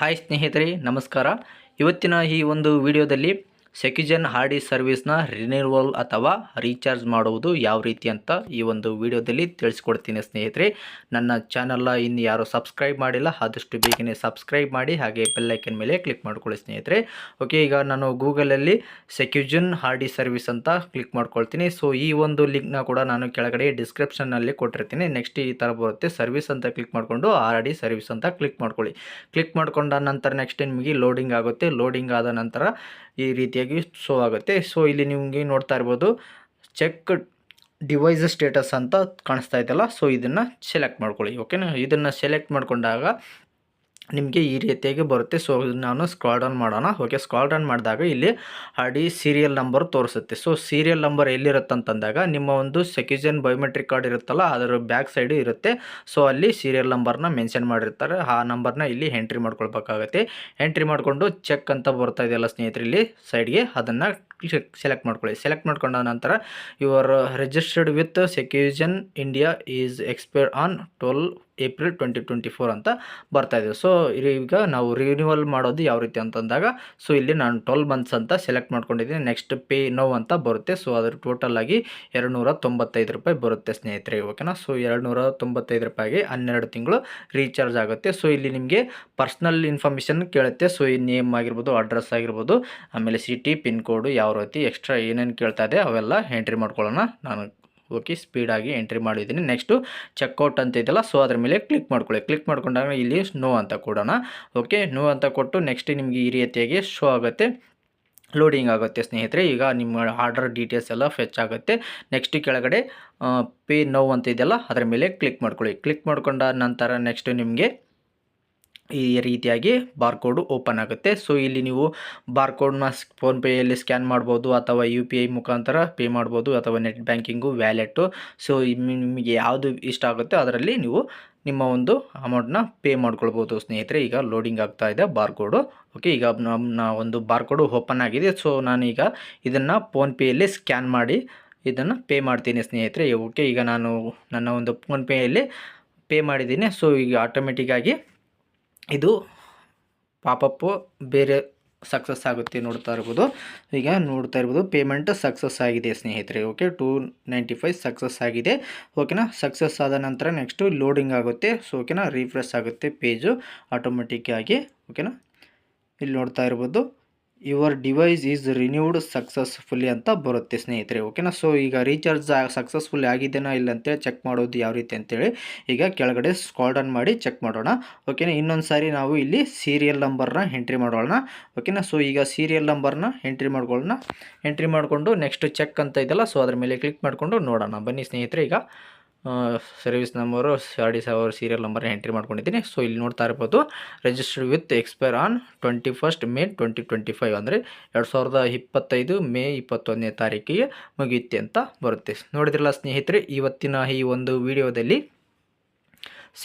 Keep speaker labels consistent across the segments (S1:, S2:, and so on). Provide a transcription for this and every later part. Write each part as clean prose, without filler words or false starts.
S1: Hi ಸ್ನೇಹಿತರೆ, ನಮಸ್ಕಾರ. ಇವತ್ತಿನ ಈ ಒಂದು ವಿಡಿಯೋದಲ್ಲಿ ಸೆಕ್ಯುಜನ್ ಆರ್ ಡಿ ಸರ್ವಿಸ್ನ ರಿನ್ಯೂವಲ್ ಅಥವಾ ರೀಚಾರ್ಜ್ ಮಾಡುವುದು ಯಾವ ರೀತಿ ಅಂತ ಈ ಒಂದು ವಿಡಿಯೋದಲ್ಲಿ ತಿಳಿಸ್ಕೊಡ್ತೀನಿ ಸ್ನೇಹಿತರೆ. ನನ್ನ ಚಾನಲ್ನ ಇನ್ನು ಯಾರು ಸಬ್ಸ್ಕ್ರೈಬ್ ಮಾಡಿಲ್ಲ ಆದಷ್ಟು ಬೇಗನೆ ಸಬ್ಸ್ಕ್ರೈಬ್ ಮಾಡಿ, ಹಾಗೆ ಬೆಲ್ ಐಕನ್ ಮೇಲೆ ಕ್ಲಿಕ್ ಮಾಡ್ಕೊಳ್ಳಿ ಸ್ನೇಹಿತರೆ. ಓಕೆ, ಈಗ ನಾನು ಗೂಗಲಲ್ಲಿ ಸೆಕ್ಯುಜನ್ ಆರ್ ಡಿ ಸರ್ವಿಸ್ ಅಂತ ಕ್ಲಿಕ್ ಮಾಡ್ಕೊಳ್ತೀನಿ. ಸೊ ಈ ಒಂದು ಲಿಂಕ್ನ ಕೂಡ ನಾನು ಕೆಳಗಡೆ ಡಿಸ್ಕ್ರಿಪ್ಷನ್ನಲ್ಲಿ ಕೊಟ್ಟಿರ್ತೀನಿ. ನೆಕ್ಸ್ಟ್ ಈ ಥರ ಬರುತ್ತೆ, ಸರ್ವಿಸ್ ಅಂತ ಕ್ಲಿಕ್ ಮಾಡಿಕೊಂಡು ಆರ್ ಡಿ ಸರ್ವಿಸ್ ಅಂತ ಕ್ಲಿಕ್ ಮಾಡ್ಕೊಳ್ಳಿ. ಕ್ಲಿಕ್ ಮಾಡ್ಕೊಂಡ ನಂತರ ನೆಕ್ಸ್ಟ್ ನಿಮಗೆ ಲೋಡಿಂಗ್ ಆಗುತ್ತೆ. ಲೋಡಿಂಗ್ ಆದ ನಂತರ ಈ ರೀತಿಯಾಗಿ ಶೋ ಆಗುತ್ತೆ. ಸೊ ಇಲ್ಲಿ ನಿಮಗೆ ನೋಡ್ತಾ ಇರ್ಬೋದು, ಚೆಕ್ ಡಿವೈಸ್ ಸ್ಟೇಟಸ್ ಅಂತ ಕಾಣಿಸ್ತಾ ಇದೆಯಲ್ಲ, ಸೊ ಇದನ್ನು ಸೆಲೆಕ್ಟ್ ಮಾಡ್ಕೊಳ್ಳಿ. ಓಕೆನಾ, ಇದನ್ನು ಸೆಲೆಕ್ಟ್ ಮಾಡ್ಕೊಂಡಾಗ ನಿಮಗೆ ಈ ರೀತಿಯಾಗಿ ಬರುತ್ತೆ. ಸೊ ನಾನು ಸ್ಕ್ರಾಲ್ ಡೌನ್ ಮಾಡೋಣ. ಓಕೆ, ಸ್ಕ್ರಾಲ್ ಡೌನ್ ಮಾಡಿದಾಗ ಇಲ್ಲಿ ಆರ್ ಡಿ ಸೀರಿಯಲ್ ನಂಬರ್ ತೋರಿಸುತ್ತೆ. ಸೊ ಸೀರಿಯಲ್ ನಂಬರ್ ಎಲ್ಲಿರುತ್ತೆ ಅಂತಂದಾಗ ನಿಮ್ಮ ಒಂದು ಸೆಕ್ಯುಜನ್ ಬಯೋಮೆಟ್ರಿಕ್ ಕಾರ್ಡ್ ಇರುತ್ತಲ್ಲ, ಅದರ ಬ್ಯಾಕ್ ಸೈಡು ಇರುತ್ತೆ. ಸೊ ಅಲ್ಲಿ ಸೀರಿಯಲ್ ನಂಬರ್ನ ಮೆನ್ಷನ್ ಮಾಡಿರ್ತಾರೆ. ಆ ನಂಬರ್ನ ಇಲ್ಲಿ ಎಂಟ್ರಿ ಮಾಡ್ಕೊಳ್ಬೇಕಾಗುತ್ತೆ. ಎಂಟ್ರಿ ಮಾಡಿಕೊಂಡು ಚೆಕ್ ಅಂತ ಬರ್ತಾ ಇದೆಯಲ್ಲ ಸ್ನೇಹಿತರೆ, ಇಲ್ಲಿ ಸೈಡ್ಗೆ ಅದನ್ನು ಸೆಲೆಕ್ಟ್ ಮಾಡ್ಕೊಳ್ಳಿ. ಸೆಲೆಕ್ಟ್ ಮಾಡ್ಕೊಂಡ ನಂತರ your registered with SecuGen India is expire on 12 April 2024 ಅಂತ ಬರ್ತಾ ಇದೆ. ಸೊ ಈಗ ನಾವು ರಿನ್ಯೂವಲ್ ಮಾಡೋದು ಯಾವ ರೀತಿ ಅಂತಂದಾಗ, ಸೊ ಇಲ್ಲಿ ನಾನು 12 ಮಂತ್ಸ್ ಅಂತ ಸೆಲೆಕ್ಟ್ ಮಾಡ್ಕೊಂಡಿದ್ದೀನಿ. ನೆಕ್ಸ್ಟ್ ಪೇ ನೋ ಅಂತ ಬರುತ್ತೆ. ಸೊ ಅದ್ರ ಟೋಟಲ್ ಆಗಿ 295 ರೂಪಾಯಿ ಬರುತ್ತೆ ಸ್ನೇಹಿತರೆ. ಓಕೆನಾ, ಸೊ 295 ರೂಪಾಯಿಗೆ 12 ತಿಂಗಳು ರೀಚಾರ್ಜ್ ಆಗುತ್ತೆ. ಸೊ ಇಲ್ಲಿ ನಿಮಗೆ ಪರ್ಸ್ನಲ್ ಇನ್ಫಾರ್ಮೇಷನ್ ಕೇಳುತ್ತೆ. ಸೊ ಈ ನೇಮ್ ಆಗಿರ್ಬೋದು, ಅಡ್ರೆಸ್ ಆಗಿರ್ಬೋದು, ಆಮೇಲೆ ಸಿಟಿ, ಪಿನ್ ಕೋಡು, ಯಾವ ರೀತಿ ಎಕ್ಸ್ಟ್ರಾ ಏನೇನು ಕೇಳ್ತಾ ಇದೆ ಅವೆಲ್ಲ ಎಂಟ್ರಿ ಮಾಡ್ಕೊಳ್ಳೋಣ. ನಾನು ಓಕೆ ಸ್ಪೀಡಾಗಿ ಎಂಟ್ರಿ ಮಾಡಿದ್ದೀನಿ. ನೆಕ್ಸ್ಟು ಚೆಕ್ಔಟ್ ಅಂತ ಇದೆಯಲ್ಲ, ಸೊ ಅದ್ರ ಮೇಲೆ ಕ್ಲಿಕ್ ಮಾಡ್ಕೊಳ್ಳಿ. ಕ್ಲಿಕ್ ಮಾಡ್ಕೊಂಡಾಗ ಇಲ್ಲಿ ನೋ ಅಂತ ಕೊಡೋಣ. ಓಕೆ, ನೋ ಅಂತ ಕೊಟ್ಟು ನೆಕ್ಸ್ಟ್ ನಿಮಗೆ ಈ ರೀತಿಯಾಗಿ ಶೋ ಆಗುತ್ತೆ, ಲೋಡಿಂಗ್ ಆಗುತ್ತೆ ಸ್ನೇಹಿತರೆ. ಈಗ ನಿಮ್ಮ ಆರ್ಡರ್ ಡೀಟೇಲ್ಸ್ ಎಲ್ಲ ಫೆಚ್ ಆಗುತ್ತೆ. ನೆಕ್ಸ್ಟ್ ಕೆಳಗಡೆ ಪೇ ನೋ ಅಂತ ಇದೆಯಲ್ಲ, ಅದರ ಮೇಲೆ ಕ್ಲಿಕ್ ಮಾಡ್ಕೊಳ್ಳಿ. ಕ್ಲಿಕ್ ಮಾಡ್ಕೊಂಡ ನಂತರ ನೆಕ್ಸ್ಟ್ ನಿಮಗೆ ಈ ರೀತಿಯಾಗಿ ಬಾರ್ಕೋಡು ಓಪನ್ ಆಗುತ್ತೆ. ಸೊ ಇಲ್ಲಿ ನೀವು ಬಾರ್ಕೋಡ್ನ ಫೋನ್ಪೇಯಲ್ಲಿ ಸ್ಕ್ಯಾನ್ ಮಾಡ್ಬೋದು, ಅಥವಾ UPI ಮುಖಾಂತರ ಪೇ ಮಾಡ್ಬೋದು, ಅಥವಾ ನೆಟ್ ಬ್ಯಾಂಕಿಂಗು, ವ್ಯಾಲೆಟ್ಟು. ಸೊ ನಿಮಗೆ ಯಾವುದು ಇಷ್ಟ ಆಗುತ್ತೆ ಅದರಲ್ಲಿ ನೀವು ನಿಮ್ಮ ಒಂದು ಅಮೌಂಟ್ನ ಪೇ ಮಾಡ್ಕೊಳ್ಬೋದು ಸ್ನೇಹಿತರೆ. ಈಗ ಲೋಡಿಂಗ್ ಆಗ್ತಾ ಇದೆ ಬಾರ್ಕೋಡು. ಓಕೆ, ಈಗ ನಮ್ಮ ಒಂದು ಬಾರ್ಕೋಡು ಓಪನ್ ಆಗಿದೆ. ಸೊ ನಾನೀಗ ಇದನ್ನು ಫೋನ್ಪೇಯಲ್ಲಿ ಸ್ಕ್ಯಾನ್ ಮಾಡಿ ಇದನ್ನು ಪೇ ಮಾಡ್ತೀನಿ ಸ್ನೇಹಿತರೆ. ಓಕೆ, ಈಗ ನಾನು ನನ್ನ ಒಂದು ಫೋನ್ಪೇಯಲ್ಲಿ ಪೇ ಮಾಡಿದ್ದೀನಿ. ಸೊ ಈಗ ಆಟೋಮೆಟಿಕ್ಕಾಗಿ ಇದು ಪಾಪಪ್ಪು ಬೇರೆ ಸಕ್ಸಸ್ ಆಗುತ್ತೆ. ನೋಡ್ತಾ ಇರ್ಬೋದು, ಈಗ ನೋಡ್ತಾ ಇರ್ಬೋದು ಪೇಮೆಂಟ್ ಸಕ್ಸಸ್ ಆಗಿದೆ ಸ್ನೇಹಿತರೆ. ಓಕೆ, 295 ಸಕ್ಸಸ್ ಆಗಿದೆ. ಓಕೆನಾ, ಸಕ್ಸಸ್ ಆದ ನಂತರ ನೆಕ್ಸ್ಟು ಲೋಡಿಂಗ್ ಆಗುತ್ತೆ. ಸೊ ಓಕೆನಾ, ರಿಫ್ರೆಶ್ ಆಗುತ್ತೆ ಪೇಜು ಆಟೋಮೆಟಿಕ್ಕಾಗಿ. ಓಕೆನಾ, ಇಲ್ಲಿ ನೋಡ್ತಾ ಇರ್ಬೋದು ಯುವರ್ ಡಿವೈಸ್ ಈಸ್ ರಿನ್ಯೂವ್ಡ್ ಸಕ್ಸಸ್ಫುಲಿ ಅಂತ ಬರುತ್ತೆ ಸ್ನೇಹಿತರೆ. ಓಕೆನಾ, ಸೊ ಈಗ ರೀಚಾರ್ಜ್ ಸಕ್ಸಸ್ಫುಲ್ ಆಗಿದೆನಾ ಇಲ್ಲ ಅಂತೇಳಿ ಚೆಕ್ ಮಾಡೋದು ಯಾವ ರೀತಿ ಅಂತೇಳಿ ಈಗ ಕೆಳಗಡೆ ಸ್ಕ್ರಾಲ್ ಡೌನ್ ಮಾಡಿ ಚೆಕ್ ಮಾಡೋಣ. ಓಕೆನಾ, ಇನ್ನೊಂದು ಸಾರಿ ನಾವು ಇಲ್ಲಿ ಸೀರಿಯಲ್ ನಂಬರ್ನ ಎಂಟ್ರಿ ಮಾಡೋಣ. ಓಕೆನಾ, ಸೊ ಈಗ ಸೀರಿಯಲ್ ನಂಬರ್ನ ಎಂಟ್ರಿ ಮಾಡ್ಕೊಳ್ಳೋಣ. ಎಂಟ್ರಿ ಮಾಡಿಕೊಂಡು ನೆಕ್ಸ್ಟ್ ಚೆಕ್ ಅಂತ ಇದೆಯಲ್ಲ, ಸೊ ಅದ್ರ ಮೇಲೆ ಕ್ಲಿಕ್ ಮಾಡಿಕೊಂಡು ನೋಡೋಣ ಬನ್ನಿ ಸ್ನೇಹಿತರೆ. ಈಗ service number or the serial ನಂಬರ್ನ ಎಂಟ್ರಿ ಮಾಡ್ಕೊಂಡಿದ್ದೀನಿ. ಸೊ ಇಲ್ಲಿ ನೋಡ್ತಾ ಇರ್ಬೋದು, registered with expire on 21 May 2025 ಅಂದರೆ 2025 ಮೇ 21ನೇ ತಾರೀಕಿಗೆ ಮುಗಿಯುತ್ತೆ ಅಂತ ಬರುತ್ತೆ. ನೋಡಿದ್ರಲ್ಲ ಸ್ನೇಹಿತರೆ, ಇವತ್ತಿನ ಈ ಒಂದು ವಿಡಿಯೋದಲ್ಲಿ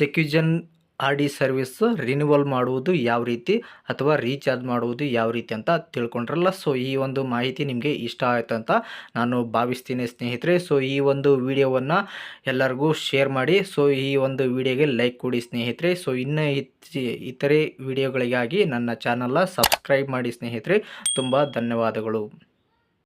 S1: ಸೆಕ್ಯುಜನ್ ಆರ್ ಡಿ ಸರ್ವಿಸ್ ರಿನ್ಯೂವಲ್ ಮಾಡುವುದು ಯಾವ ರೀತಿ ಅಥವಾ ರೀಚಾರ್ಜ್ ಮಾಡುವುದು ಯಾವ ರೀತಿ ಅಂತ ತಿಳ್ಕೊಂಡ್ರಲ್ಲ. ಸೊ ಈ ಒಂದು ಮಾಹಿತಿ ನಿಮಗೆ ಇಷ್ಟ ಆಯಿತು ಅಂತ ನಾನು ಭಾವಿಸ್ತೀನಿ ಸ್ನೇಹಿತರೆ. ಸೊ ಈ ಒಂದು ವಿಡಿಯೋವನ್ನು ಎಲ್ಲರಿಗೂ ಶೇರ್ ಮಾಡಿ. ಸೊ ಈ ಒಂದು ವಿಡಿಯೋಗೆ ಲೈಕ್ ಕೊಡಿ ಸ್ನೇಹಿತರೆ. ಸೊ ಇನ್ನು ಇತರೆ ವಿಡಿಯೋಗಳಿಗಾಗಿ ನನ್ನ ಚಾನಲ್ನ ಸಬ್ಸ್ಕ್ರೈಬ್ ಮಾಡಿ ಸ್ನೇಹಿತರೆ. ತುಂಬ ಧನ್ಯವಾದಗಳು.